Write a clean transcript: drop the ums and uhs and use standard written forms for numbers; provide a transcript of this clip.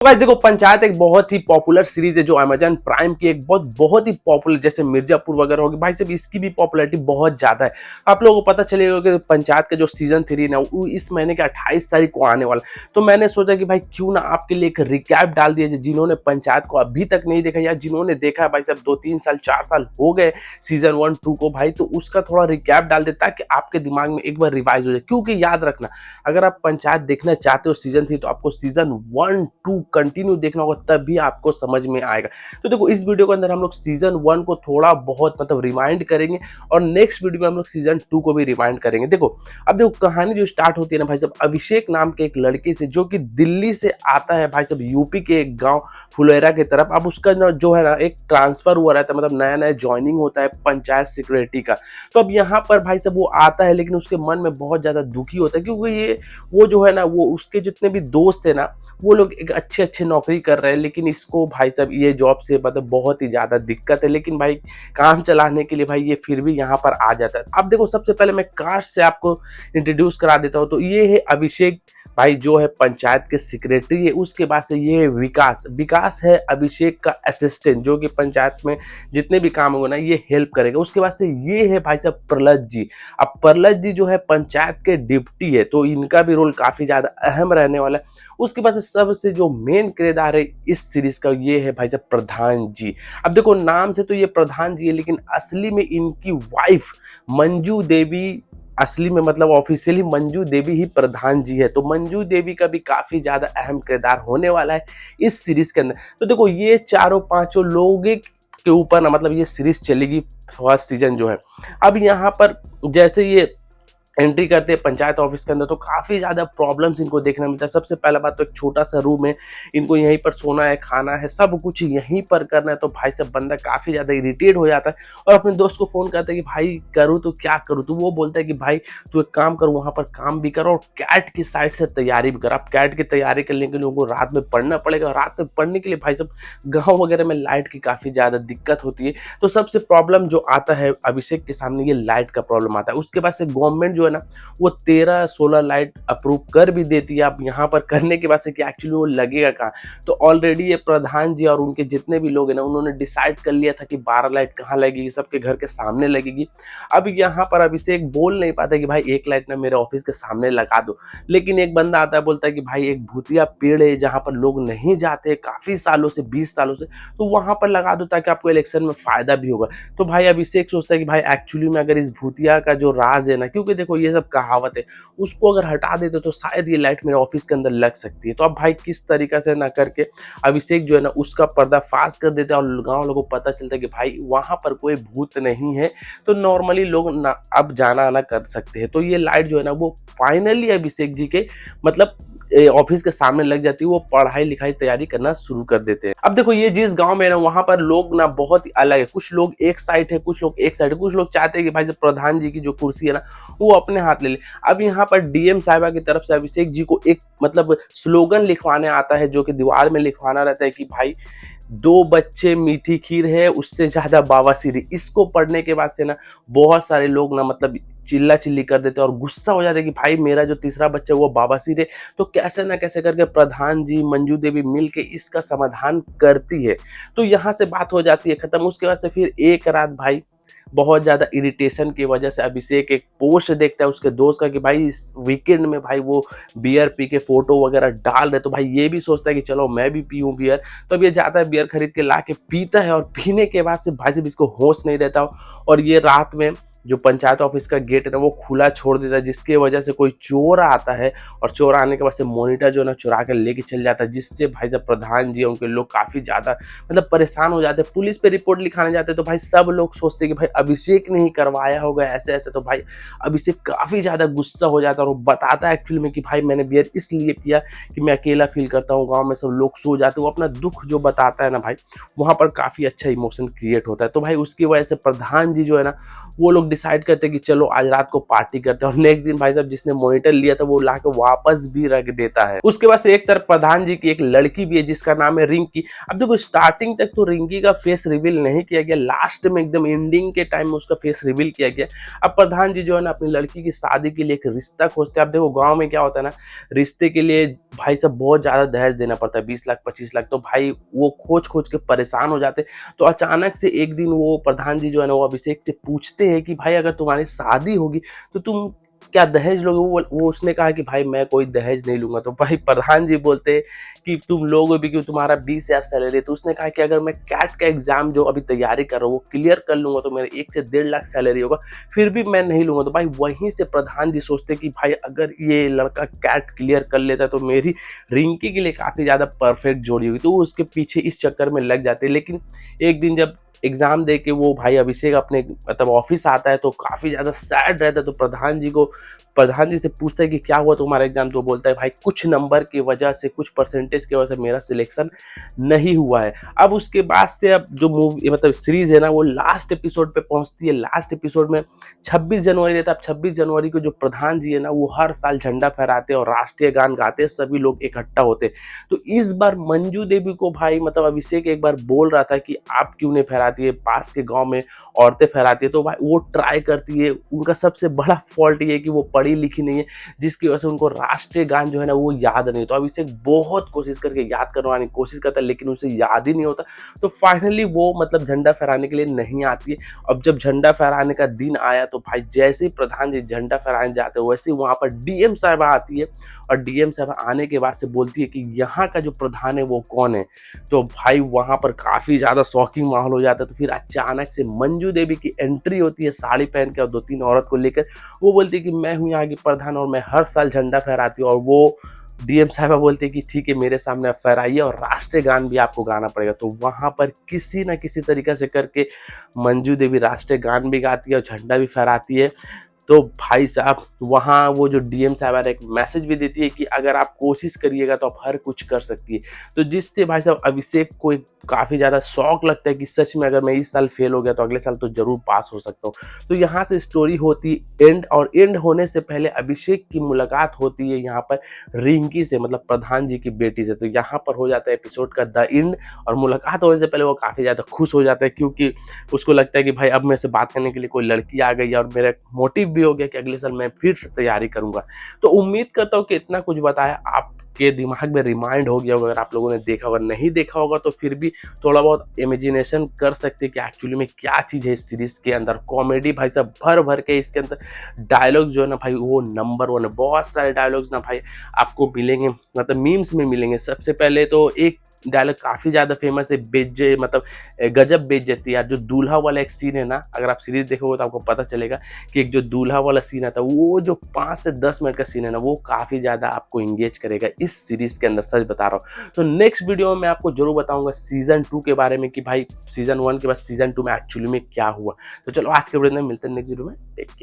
तो गाइस देखो, पंचायत एक बहुत ही पॉपुलर सीरीज है जो अमेजन प्राइम की एक बहुत ही पॉपुलर, जैसे मिर्जापुर वगैरह होगी भाई साहब, इसकी भी पॉपुलैरिटी बहुत ज्यादा है। आप लोगों को पता चलेगा कि पंचायत का जो सीजन 3 ना वो इस महीने के 28 तारीख को आने वाला है। तो मैंने सोचा कि भाई क्यों ना आपके लिए एक रिकैप डाल दिया, जिन्होंने पंचायत को अभी तक नहीं देखा या जिन्होंने देखा है भाई साहब 2-3 साल 4 साल हो गए सीजन 1-2 को भाई, तो उसका थोड़ा रिकैप डाल देता है कि आपके दिमाग में एक बार रिवाइज हो जाए। क्योंकि याद रखना, अगर आप पंचायत देखना चाहते हो सीजन 3 तो आपको सीजन 1-2 कंटिन्यू देखना होगा, तभी आपको समझ में आएगा। तो देखो, इस वीडियो के अंदर हम लोग सीजन 1 को थोड़ा बहुत मतलब रिमाइंड करेंगे और नेक्स्ट वीडियो में हम लोग सीजन 2 को भी रिमाइंड करेंगे। देखो, अब देखो कहानी जो स्टार्ट होती है ना भाई साहब, अभिषेक नाम के एक लड़के से, जो कि दिल्ली से आता है भाई साहब यूपी के एक गांव फुलेरा की तरफ। अब उसका जो है ना एक ट्रांसफर हुआ रहता है, मतलब नया नया ज्वाइनिंग होता है पंचायत सेक्रेटरी का। तो अब यहाँ पर भाई साहब वो आता है, लेकिन उसके मन में बहुत ज्यादा दुखी होता है, क्योंकि ये वो जो है ना, वो उसके जितने भी दोस्त है ना, वो लोग एक अच्छे नौकरी कर रहे हैं, लेकिन इसको भाई साहब ये जॉब से मतलब बहुत ही ज्यादा दिक्कत है। लेकिन भाई काम चलाने के लिए भाई ये फिर भी यहाँ पर आ जाता है। अब देखो, सबसे पहले मैं कास्ट से आपको इंट्रोड्यूस करा देता हूँ। तो ये है अभिषेक भाई, जो है पंचायत के सेक्रेटरी है। उसके बाद से ये है विकास। विकास है अभिषेक का असिस्टेंट, जो कि पंचायत में जितने भी काम होगा ना ये हेल्प करेगा। उसके बाद से ये है भाई साहब प्रहलाद जी। अब प्रहलाद जी जो है पंचायत के डिप्टी है, तो इनका भी रोल काफी ज्यादा अहम रहने वाला है। उसके बाद सबसे जो मेन किरदार है इस सीरीज का, ये है भाई साहब प्रधान जी। अब देखो, नाम से तो ये प्रधान जी है, लेकिन असली में इनकी वाइफ मंजू देवी, असली में मतलब ऑफिशियली मंजू देवी ही प्रधान जी है। तो मंजू देवी का भी काफी ज्यादा अहम किरदार होने वाला है इस सीरीज के अंदर। तो देखो, ये चारों पांचों लोग के ऊपर ना मतलब ये सीरीज चलेगी, फर्स्ट सीजन जो है। अब यहाँ पर जैसे ये एंट्री करते हैं पंचायत ऑफिस के अंदर, तो काफी ज्यादा प्रॉब्लम्स इनको देखने मिलता है। सबसे पहला बात तो एक छोटा सा रूम है, इनको यहीं पर सोना है, खाना है, सब कुछ यहीं पर करना है। तो भाई साहब बंदा काफी ज्यादा इरिटेट हो जाता है और अपने दोस्त को फोन करता है कि भाई करूँ तो क्या करूँ। तो वो बोलता है कि भाई तू एक काम कर, वहां पर काम भी कर और कैट की साइड से तैयारी भी कर। आप कैट की तैयारी करने के लिए उनको रात में पढ़ना पड़ेगा। रात में पढ़ने के लिए भाई साहब गाँव वगैरह में लाइट की काफी ज्यादा दिक्कत होती है। तो सबसे प्रॉब्लम जो आता है अभिषेक के सामने, ये लाइट का प्रॉब्लम आता है। उसके बाद से गवर्नमेंट जो है ना वो 13-16 लाइट अप्रूव कर भी देती है। आप यहाँ पर करने के बाद से कि एक्चुअली वो लगेगा कहाँ, तो ऑलरेडी ये प्रधान जी और उनके जितने भी लोग हैं ना, उन्होंने डिसाइड कर लिया था कि 12 लाइट कहाँ लगेगी, सबके घर के सामने लगेगी। अब यहाँ पर अभिषेक बोल नहीं पाता कि भाई एक लाइट ना मेरे ऑफिस के सामने लगा दो, लेकिन एक बंदा आता है, बोलता है कि भाई एक भूतिया पेड़ है जहाँ पर लोग नहीं जाते काफी सालों से, 20 सालों से, तो वहां पर लगा दो ताकि आपको इलेक्शन में फायदा भी होगा। तो भाई अभिषेक सोचता है कि भाई एक्चुअली में अगर इस भूतिया का जो राज है ना, क्योंकि देखो ये सब कहावत है, उसको अगर हटा देते तो शायद ये लाइट मेरे ऑफिस के अंदर लग सकती है। तो अब भाई किस तरीके से ना करके अभिषेक जो है ना उसका पर्दाफाश कर देता है और गांव लोगों को पता चलता है कि भाई वहां पर कोई भूत नहीं है, तो नॉर्मली लोग ना अब जाना आना कर सकते हैं। तो ये लाइट जो है ना वो फाइनली अभिषेक जी के मतलब ऑफिस के सामने लग जाती है। वो पढ़ाई लिखाई तैयारी करना शुरू कर देते हैं। अब देखो, ये जिस गांव में ना वहां पर लोग ना बहुत ही अलग है। कुछ लोग एक साइड है, कुछ लोग एक साइड है, कुछ लोग चाहते हैं कि भाई जब प्रधान जी की जो कुर्सी है ना वो अपने हाथ ले ले। अब यहाँ पर डीएम साहिबा की तरफ से अभिषेक जी को एक मतलब स्लोगन लिखवाने आता है, जो कि दीवार में लिखवाना रहता है कि भाई 2 बच्चे मीठी खीर है उससे ज्यादा बावासीर। इसको पढ़ने के बाद से ना बहुत सारे लोग ना मतलब चिल्ला चिल्ली कर देते हैं और गुस्सा हो जाते हैं कि भाई मेरा जो तीसरा बच्चा वो बावासीर है। तो कैसे ना कैसे करके प्रधान जी मंजू देवी मिलके इसका समाधान करती है। तो यहाँ से बात हो जाती है खत्म। उसके बाद से फिर एक रात भाई बहुत ज्यादा इरिटेशन की वजह से अभिषेक एक पोस्ट देखता है उसके दोस्त का कि भाई इस वीकेंड में भाई वो बियर पी के फोटो वगैरह डाल रहे। तो भाई ये भी सोचता है कि चलो मैं भी पीऊं बियर। तो अब ये जाता है बियर खरीद के ला के पीता है और पीने के बाद से भाई साहब इसको होश नहीं रहता और ये रात में जो पंचायत ऑफिस का गेट है ना वो खुला छोड़ देता है, जिसके वजह से कोई चोर आता है और चोर आने के बाद से मॉनिटर जो है ना चुरा कर लेके चल जाता है, जिससे भाई साहब प्रधान जी उनके लोग काफी ज्यादा मतलब परेशान हो जाते हैं। पुलिस पे रिपोर्ट लिखाने जाते हैं तो भाई सब लोग सोचते हैं कि भाई अभिषेक ने ही करवाया होगा ऐसे ऐसे। तो भाई अभिषेक काफी ज्यादा गुस्सा हो जाता है और वो बताता है एक्चुअली में कि भाई मैंने बियर इसलिए किया कि मैं अकेला फील करता हूँ, गाँव में सब लोग सो जाते हैं। वो अपना दुख जो बताता है ना भाई, वहां पर काफी अच्छा इमोशन क्रिएट होता है। तो भाई उसकी वजह से प्रधान जी जो है ना वो लोग डिसाइड करते हैं कि चलो आज रात को पार्टी करते हैं, और नेक्स्ट दिन भाई साहब जिसने मॉनिटर लिया था वो लाके वापस भी रख देता है। उसके बाद से एक तरफ प्रधान जी की एक लड़की भी है जिसका नाम है रिंकी। अब देखो स्टार्टिंग तक तो रिंकी का फेस रिवील नहीं किया गया, लास्ट में एकदम एंडिंग के टाइम में उसका फेस रिवील किया गया। अब प्रधान जी जो है ना अपनी लड़की की शादी के लिए एक रिश्ता खोजते हैं। अब देखो गांव में क्या होता है ना, रिश्ते के लिए भाई साहब बहुत ज्यादा दहेज देना पड़ता है, 20 लाख 25 लाख, तो भाई वो खोज खोज के परेशान हो जाते। तो अचानक से एक दिन वो प्रधान जी जो है ना वो अभिषेक से पूछते हैं कि भाई अगर तुम्हारी शादी होगी तो तुम क्या दहेज लोगे? वो उसने कहा कि भाई मैं कोई दहेज नहीं लूंगा। तो भाई प्रधान जी बोलते हैं कि तुम लोगे भी क्यों, तुम्हारा 20,000 सैलरी है। तो उसने कहा कि अगर मैं कैट का एग्जाम जो अभी तैयारी कर रहा हूँ वो क्लियर कर लूंगा तो मेरे 1 से 1.5 लाख सैलरी होगा, फिर भी मैं नहीं लूंगा। तो भाई वहीं से प्रधान जी सोचते कि भाई अगर ये लड़का कैट क्लियर कर लेता है तो मेरी रिंकी के लिए काफी ज्यादा परफेक्ट जोड़ी होगी, तो उसके पीछे इस चक्कर में लग जाते। लेकिन एक दिन जब एग्जाम दे के वो भाई अभिषेक अपने मतलब ऑफिस आता है तो काफी ज्यादा सैड रहता है। तो प्रधान जी से पूछता है कि क्या हुआ तुम्हारा एग्जाम? तो बोलता है भाई कुछ नंबर की वजह से, कुछ परसेंटेज की वजह से मेरा सिलेक्शन नहीं हुआ है। अब उसके बाद से अब जो मूवी मतलब सीरीज है ना वो लास्ट एपिसोड पे पहुंचती है। लास्ट एपिसोड में 26 जनवरी रहता है। अब 26 जनवरी को जो प्रधान जी है ना वो हर साल झंडा फहराते हैं और राष्ट्रीय गान गाते हैं, सभी लोग इकट्ठा होते हैं। तो इस बार मंजू देवी को भाई मतलब अभिषेक एक बार बोल रहा था कि आप क्यों नहीं फहराती है, पास के गांव में औरतें फहराती है। तो भाई वो ट्राई करती है। उनका सबसे बड़ा फॉल्ट ये है कि वो पढ़ी लिखी नहीं है, जिसकी वजह से उनको राष्ट्रीय गान जो है ना वो याद नहीं। तो अभिषेक बहुत कोशिश करके याद करवाने की कोशिश करता है लेकिन उसे याद ही नहीं होता। तो फाइनली वो मतलब झंडा फहराने के लिए नहीं आती है। अब जब झंडा फहराने का दिन आया तो भाई जैसे ही प्रधान जी झंडा फहराने जाते हैं वैसे ही वहां पर डीएम साहब आती है, और डीएम साहब आने के बाद से बोलती है कि यहाँ का जो प्रधान है वो कौन है। तो भाई वहां पर काफी ज्यादा शॉकिंग माहौल हो जाता है। तो फिर अचानक से मंजू देवी की एंट्री होती है साड़ी पहन के और 2-3 औरत को लेकर। वो बोलती है कि मैं हूँ यहाँ की प्रधान और मैं हर साल झंडा फहराती हूँ। और वो डीएम साहबा बोलते हैं कि ठीक है मेरे सामने आप फहराइए और राष्ट्रीय गान भी आपको गाना पड़ेगा। तो वहां पर किसी ना किसी तरीके से करके मंजू देवी राष्ट्रीय गान भी गाती है और झंडा भी फहराती है। तो भाई साहब वहाँ वो जो डीएम साहब एक मैसेज भी देती है कि अगर आप कोशिश करिएगा तो आप हर कुछ कर सकती है। तो जिससे भाई साहब अभिषेक को काफ़ी ज़्यादा शौक लगता है कि सच में अगर मैं इस साल फेल हो गया तो अगले साल तो जरूर पास हो सकता हूँ। तो यहाँ से स्टोरी होती एंड, और एंड होने से पहले अभिषेक की मुलाकात होती है यहाँ पर रिंकी से, मतलब प्रधान जी की बेटी से। तो यहाँ पर हो जाता है एपिसोड का द एंड, और मुलाकात होने से पहले वो काफ़ी ज़्यादा खुश हो जाता है क्योंकि उसको लगता है कि भाई अब मेरे से बात करने के लिए कोई लड़की आ गई है और मेरा मोटिव भी हो गया कि अगले साल मैं फिर से तैयारी करूंगा। तो उम्मीद करता हूँ कि इतना कुछ बताया आपके दिमाग में रिमाइंड हो गया होगा। अगर आप लोगों ने देखा होगा, नहीं देखा होगा तो फिर भी थोड़ा बहुत इमेजिनेशन कर सकते हैं कि एक्चुअली में क्या चीज़ है इस सीरीज के अंदर। कॉमेडी भाई साहब भर भर के इसके अंदर, डायलॉग जो है ना भाई वो नंबर 1 है। बहुत सारे डायलॉग्स ना भाई आपको मिलेंगे, मतलब मीम्स में मिलेंगे। सबसे पहले तो एक डायलॉग काफी ज्यादा फेमस है, बेज्जे मतलब गजब बेइज्जती यार। जो दूल्हा वाला एक सीन है ना, अगर आप सीरीज देखोगे तो आपको पता चलेगा कि एक जो दूल्हा वाला सीन आता है वो जो 5 से 10 मिनट का सीन है ना वो काफी ज्यादा आपको इंगेज करेगा इस सीरीज के अंदर, सच बता रहा हूँ। तो नेक्स्ट वीडियो में मैं आपको जरूर बताऊंगा सीजन 2 के बारे में कि भाई सीजन 1 के बाद सीजन 2 में एक्चुअली में क्या हुआ। तो चलो आज के वीडियो में मिलते हैं नेक्स्ट वीडियो में, टेक केयर।